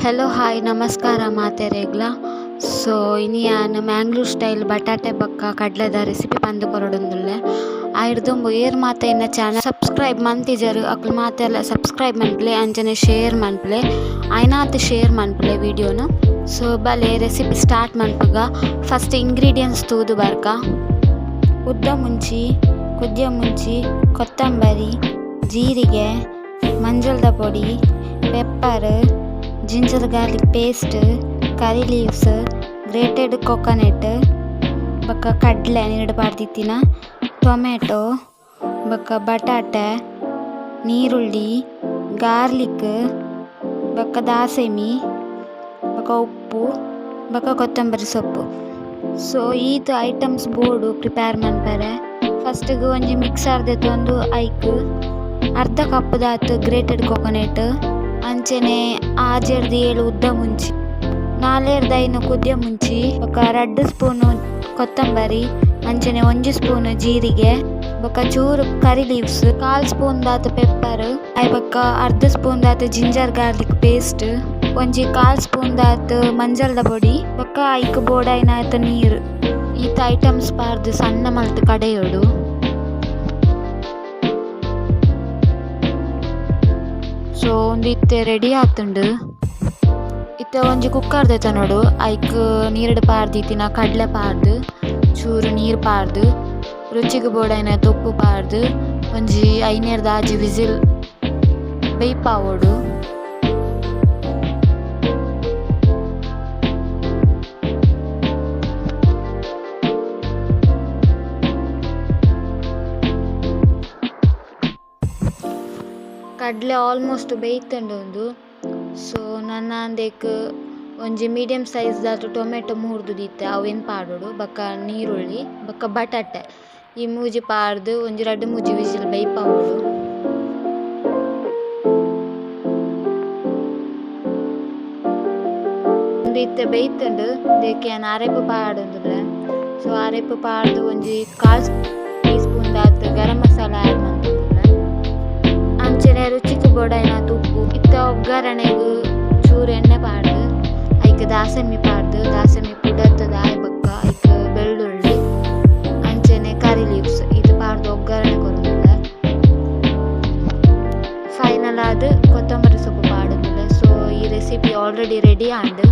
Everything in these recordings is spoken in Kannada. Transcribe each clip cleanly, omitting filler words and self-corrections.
ಹಲೋ ಹಾಯ್ ನಮಸ್ಕಾರ ಮಾತೆರೆಗ್ಲ. ಸೊ ಇನಿ ನಾನು ಮ್ಯಾಂಗ್ಳೂರ್ ಸ್ಟೈಲ್ ಬಟಾಟೆ ಬೊಕ್ಕ ಕಡ್ಲೆದ ರೆಸಿಪಿ ಪಂದ್ ಕೊರೊಡೊಂದುಲ್ಲೆ. ಆಯಿಡ್ದುಂಬು ಏರ್ ಮಾತ ಇನ್ನ ಚಾನಲ್ ಸಬ್ಸ್ಕ್ರೈಬ್ ಮಂತಿಜರು ಅಕ್ಲು ಮಾತೆಲ್ಲ ಸಬ್ಸ್ಕ್ರೈಬ್ ಮನ್ಪುಲೆ ಅಂಚನೆ ಶೇರ್ ಮನ್ಪುಲೆ ಆಯ್ನಾತ್ ಶೇರ್ ಮನ್ಪುಲೆ ವಿಡಿಯೋನು. ಸೊ ಬಲೆ ರೆಸಿಪಿ ಸ್ಟಾರ್ಟ್ ಮನ್ಪುಗ ಫಸ್ಟ್ ಇಂಗ್ರೀಡಿಯೆಂಟ್ಸ್ ತೂದು ಬರ್ಕ ಉದ್ದ ಮುಂಚಿ ಕುದ್ಯ ಮುಂಚಿ ಕೊತ್ತಂಬರಿ ಜೀರಿಗೆ ಮಂಜಲ್ದ ಪೊಡಿ pepper ginger garlic paste curry leaves grated coconut ಬೊಕ್ಕ ಕಡ್ಲೆ ನೀರು ಪಾಡ್ದಿತ್ತಿನ ಟೊಮೆಟೊ ಬೊಕ್ಕ ಬಟಾಟೆ ನೀರುಳ್ಳಿ ಗಾರ್ಲಿಕ್ ಬೊಕ್ಕ ದಾಸೆಮಿ ಬೊಕ್ಕ ಉಪ್ಪು ಬೊಕ್ಕ ಕೊತ್ತಂಬರಿ ಸೊಪ್ಪು. ಸೊ ಈತ್ ಐಟಮ್ಸ್ ಬೋರ್ಡು ಪ್ರಿಪೇರ್ ಮನ್ಪರೆ ಫಸ್ಟಿಗೆ ಒಂಜಿ ಮಿಕ್ಸರ್ ದೆತ್ತೊಂದು ಐಕ್ ಅರ್ಧ ಕಪ್ ದಾತ್ ಗ್ರೇಟೆಡ್ ಕೊಕೊನೆಟ್ ಅಂಚನೆ 6-7 ಉದ್ದ ಮುಂಚಿ 4-5 ಕುದ್ಯ ಮುಂಚಿ ಬೊಕ್ಕ 2 ಸ್ಪೂನು ಕೊತ್ತಂಬರಿ ಅಂಚನೆ 1 ಸ್ಪೂನ್ ಜೀರಿಗೆ ಬೊಕ್ಕ ಚೂರು ಕರಿ ಲೀವ್ಸ್ 1/4 ಸ್ಪೂನ್ ದಾತ್ ಪೆಪ್ಪರ್ ಐ ಬೊಕ್ಕ ಅರ್ಧ ಸ್ಪೂನ್ ದಾತ್ ಜಿಂಜರ್ ಗಾರ್ಲಿಕ್ ಪೇಸ್ಟ್ ಒಂಜಿ 1/4 ಸ್ಪೂನ್ ದಾತ್ ಮಂಜಲ್ದ ಪೊಡಿ ಬೊಕ್ಕ ಐಕ್ ಬೋಡಾಯ್ನಾತ್ ನೀರು. ಈತ ಐಟಮ್ಸ್ ಪಾರ್ದು ಸಣ್ಣ ಮಲ್ತ್ ಕಡೆಯೋಡು. ಸೊ ಒಂದು ಇತ್ತೆ ರೆಡಿ ಆತುಂಡು. ಇತ್ತೆ ಒಂಜಿ ಕುಕ್ಕರ್ ದೆತ ನೋಡು ಐಕ್ ನೀರುಡು ಪಾರ್ದಿತ್ತಿನ ಕಡ್ಲೆ ಪಾರ್ದು ಚೂರು ನೀರು ಪಾರ್ದು ರುಚಿಗೆ ಬೋಡಾಯ್ನ ಉಪ್ಪು ಪಾರ್ದು ಒಂಜಿ 5-6 ವಿಸಿಲ್ ಬೇಯ್ಪಾವೋಡು. ಕಡ್ಲೆ ಆಲ್ಮೋಸ್ಟ್ ಬೇಯ್ತಂಡು ಉಂದು. ಸೊ ನನ್ನ ಅಂದೇಕ್ ಒಂಜಿ ಮೀಡಿಯಮ್ ಸೈಜ್ ದಾಟ್ ಟೊಮೆಟೊ 3 ದೀತೆ ಅವೇನು ಪಾಡೋಡು ಬೊಕ್ಕ ನೀರುಳ್ಳಿ ಬೊಕ್ಕ ಬಟಾಟೆ ಈ ಮೂಜಿ ಪಾಡ್ದು ಒಂಜಿ 2-3 ವಿಸಿಲ್ ಬೇಯ್ಪಾವೋಡು. ಒಂದು ಇತ್ತೆ ಬೇಯ್ತಂಡು ದೇಕೆ ನಾನು ಅರೆಪು ಪಾಡೊಂದುಲ್ಲೆ. ಸೊ ಅರೆಪು ಪಾಡ್ದು ಒಂಜಿ 1/4 tea spoon ದಾತ್ garam masala add ಮಾಡ್ತಿದ್ದೆ ಅಂಚನೆ ರುಚಿಗೆ ಬೋಡಾಯ್ನ ಉಪ್ಪು ಇತ್ತ ಒಗ್ಗರಣೆಗೂ ಚೂರು ಎಣ್ಣೆ ಪಾಡ್ದು ಐಕ್ ದಾಸಮಿ ಪಾಡ್ದು ದಾಸಮಿ ಪುಡತ್ತದ ಆಯ್ ಬೊಕ್ಕ ಐಕ್ ಬೆಳ್ಳುಳ್ಳಿ ಅಂಚನೆ ಕರಿ ಲೀವ್ಸ್ ಇದು ಪಾಡ್ದು ಒಗ್ಗರಣೆ ಕೊರೊಂದುಲ್ಲ. ಫೈನಲ್ ಆದ್ ಕೊತ್ತಂಬರಿ ಸೊಪ್ಪು ಪಾಡೋದಿಲ್ಲ. ಸೊ ಈ ರೆಸಿಪಿ ಆಲ್ರೆಡಿ ರೆಡಿ ಆಂಡ್.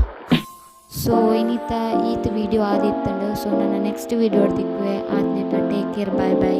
ಸೊ ಇನ್ನಿತ್ತ ಈತ್ ವಿಡಿಯೋ ಆದಿತ್ತಂಡು. ಸೊ ನನ್ನ ನೆಕ್ಸ್ಟ್ ವಿಡಿಯೋ ತಿಕ್ಕುವೆ ಆದ್ನೆಟ ಟೇಕ್ ಕೇರ್ ಬೈ ಬೈ.